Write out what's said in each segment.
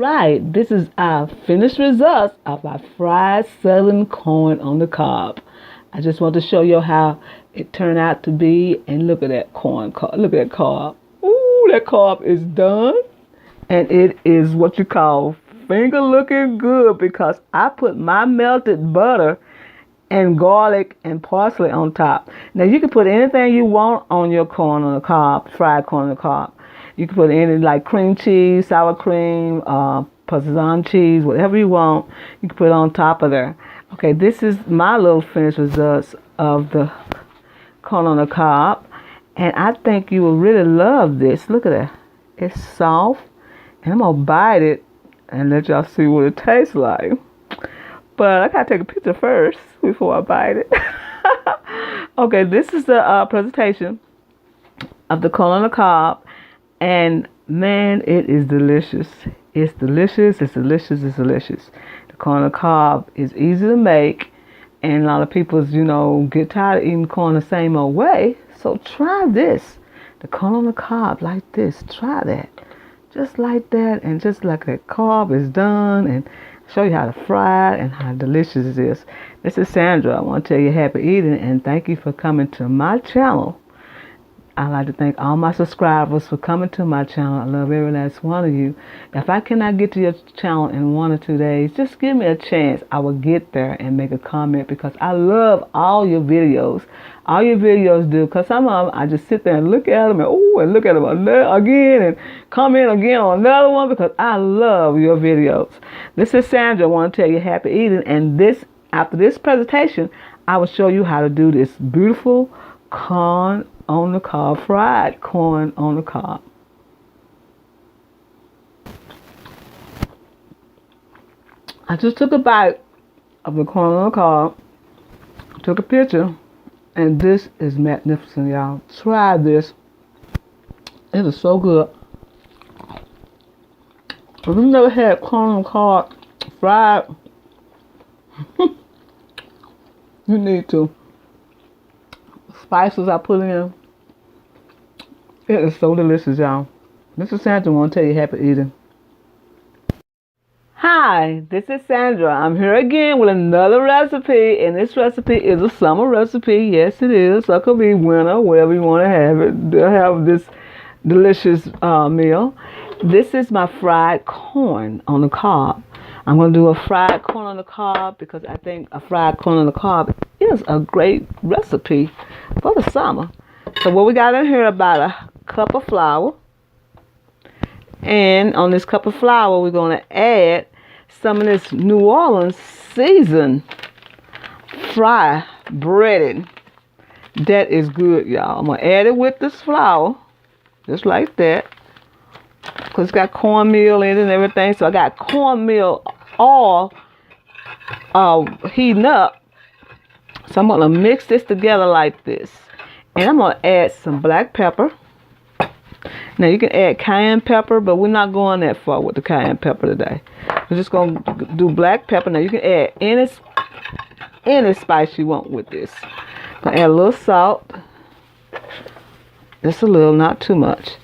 right, this is our finished results of our fried southern corn on the cob. I just want to show you how it turned out to be, and look at that corn cob. Look at that cob. Ooh, that cob is done, and it is what you call finger looking good because I put my melted butter and garlic and parsley on top. Now you can put anything you want on your corn on the cob, fried corn on the cob. You can put any like cream cheese, sour cream, Parmesan cheese, whatever you want. You can put it on top of there. Okay, this is my little finished results of the corn on the cob, and I think you will really love this. Look at that. It's soft, and I'm gonna bite it and let y'all see what it tastes like. But I gotta take a picture first before I bite it. Okay, this is the presentation of the corn on the cob. And man, it is delicious. It's delicious. It's delicious. It's delicious. The corn on the cob is easy to make, and a lot of people, get tired of eating corn the same old way. So try this. The corn on the cob like this. Try that. Just like that, and just like that cob is done, and show you how to fry it and how delicious it is. This is Sandra. I want to tell you happy eating, and thank you for coming to my channel. I'd like to thank all my subscribers for coming to my channel. I love every last one of you. If I cannot get to your channel in 1 or 2 days, just give me a chance. I will get there and make a comment because I love all your videos. All your videos do, because some of them I just sit there and look at them and look at them again and comment again on another one because I love your videos. This is Sandra. I want to tell you happy eating, and after this presentation, I will show you how to do this beautiful corn on the cob, fried corn on the cob. I just took a bite of the corn on the cob, took a picture, and this is magnificent, y'all. Try this. It is so good. If you've never had corn on the cob fried, you need to. Spices I put in, it is so delicious, y'all. This is Sandra. I want to tell you happy eating. Hi, this is Sandra. I'm here again with another recipe, and this recipe is a summer recipe. Yes, it is. So it could be winter, wherever you want to have it. They'll have this delicious meal. This is my fried corn on the cob. I'm going to do a fried corn on the cob because I think a fried corn on the cob is a great recipe for the summer. So what we got in here, about a cup of flour. And on this cup of flour, we're going to add some of this New Orleans seasoned fry breading. That is good, y'all. I'm going to add it with this flour, just like that. Because it's got cornmeal in it and everything. So I got cornmeal all heating up. So I'm going to mix this together like this. And I'm going to add some black pepper. Now you can add cayenne pepper, but we're not going that far with the cayenne pepper today. We're just going to do black pepper. Now you can add any spice you want with this. I'm going to add a little salt. Just a little, not too much.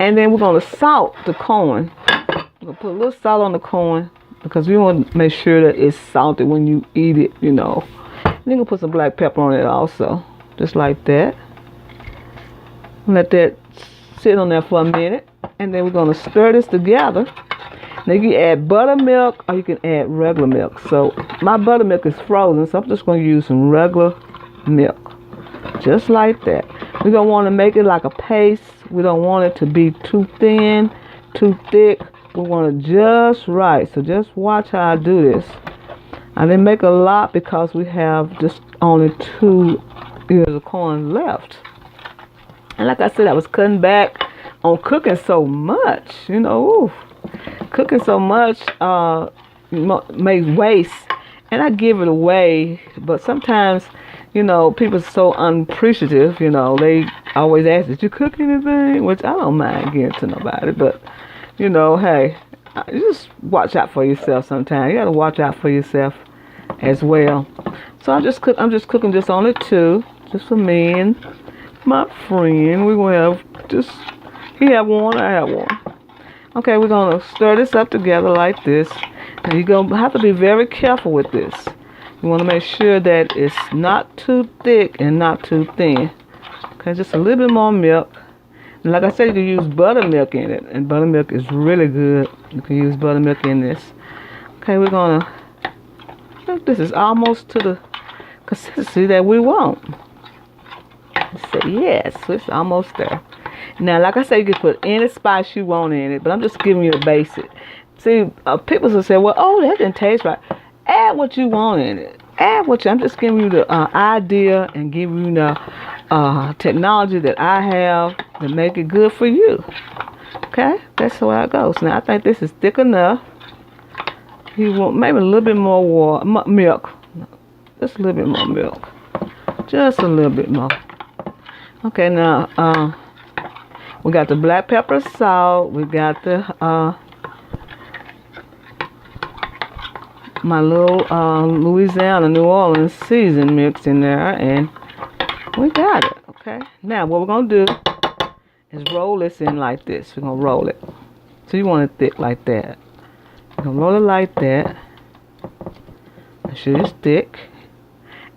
And then we're going to salt the corn. We're going to put a little salt on the corn because we want to make sure that it's salty when you eat it, And then we're going to put some black pepper on it also, just like that. Let that sit on there for a minute. And then we're going to stir this together. Now you can add buttermilk or you can add regular milk. So my buttermilk is frozen, so I'm just going to use some regular milk. Just like that. We're going to want to make it like a paste. We don't want it to be too thin, too thick. We want it just right. So just watch how I do this. I didn't make a lot because we have just only 2 ears of corn left. And like I said, I was cutting back on cooking so much. Cooking so much makes waste. And I give it away. But sometimes, people are so unappreciative, they always ask, did you cook anything? Which I don't mind giving to nobody, but, hey, you just watch out for yourself sometimes. You got to watch out for yourself as well. So I'm just cooking just only 2, just for me and my friend. We will have he have one, I have one. Okay, we're going to stir this up together like this. Now you're going to have to be very careful with this. You want to make sure that it's not too thick and not too thin. Okay, just a little bit more milk. And like I said, you can use buttermilk in it. And buttermilk is really good. You can use buttermilk in this. Okay, we're going to... I think this is almost to the consistency that we want. Let's say yes, it's almost there. Now, like I said, you can put any spice you want in it, but I'm just giving you the basic. See, people will say, well, oh, that didn't taste right. Add what you want in it. I'm just giving you the idea and giving you the technology that I have to make it good for you. Okay, that's how it goes. Now, I think this is thick enough. You want maybe a little bit more water, milk. Just a little bit more milk. Just a little bit more. Okay, now, we got the black pepper salt. We got the, my little Louisiana, New Orleans season mix in there. And we got it, okay? Now, what we're going to do is roll this in like this. We're going to roll it. So you want it thick like that. You're going to roll it like that. Make sure it's thick.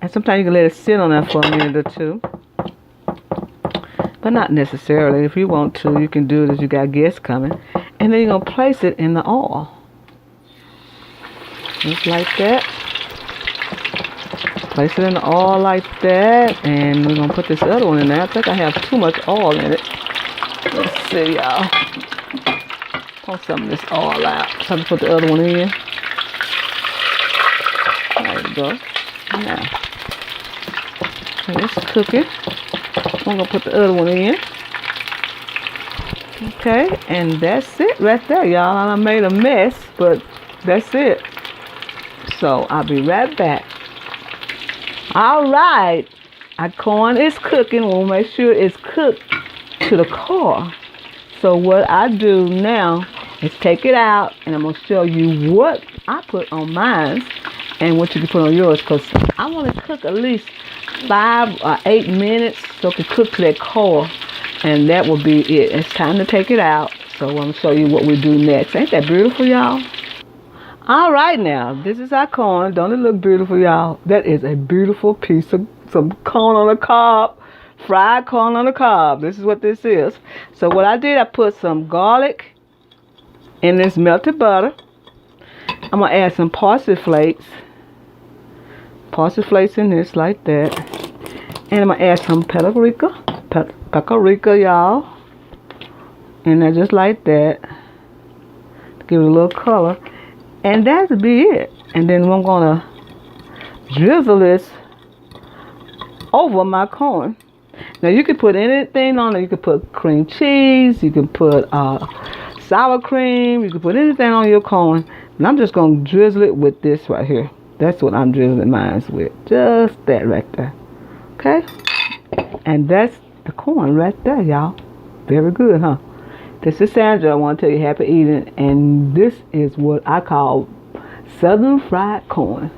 And sometimes you can let it sit on there for a minute or two. But not necessarily. If you want to, you can do it as you got guests coming. And then you're going to place it in the oil. Just like that. Place it in the oil like that. And we're going to put this other one in there. I think I have too much oil in it. Let's see, y'all. Pull some of this oil out. So I can put the other one in. There we go. Now. Okay, it's cooking. I'm going to put the other one in. Okay, and that's it right there, y'all. I made a mess, but that's it. So, I'll be right back. All right. Our corn is cooking. We'll make sure it's cooked to the core. So, what I do now is take it out, and I'm going to show you what I put on mine and what you can put on yours, because I want to cook at least 5 or 8 minutes so it can cook to that core, and that will be it. It's time to take it out, so I'm going to show you what we do next. Ain't that beautiful, y'all? All right, now, this is our corn. Don't it look beautiful, y'all? That is a beautiful piece of some corn on the cob, fried corn on the cob. This is what this is. So what I did, I put some garlic in this melted butter. I'm going to add some parsley flakes. Parsley flakes in this like that. And I'm going to add some paprika, y'all. And then just like that. To give it a little color. And that'll be it. And then I'm going to drizzle this over my corn. Now you can put anything on it. You can put cream cheese. You can put sour cream. You can put anything on your corn. And I'm just going to drizzle it with this right here. That's what I'm drizzling mine with. Just that right there. Okay? And that's the corn right there, y'all. Very good, huh? This is Sandra. I want to tell you happy eating. And this is what I call Southern fried corn.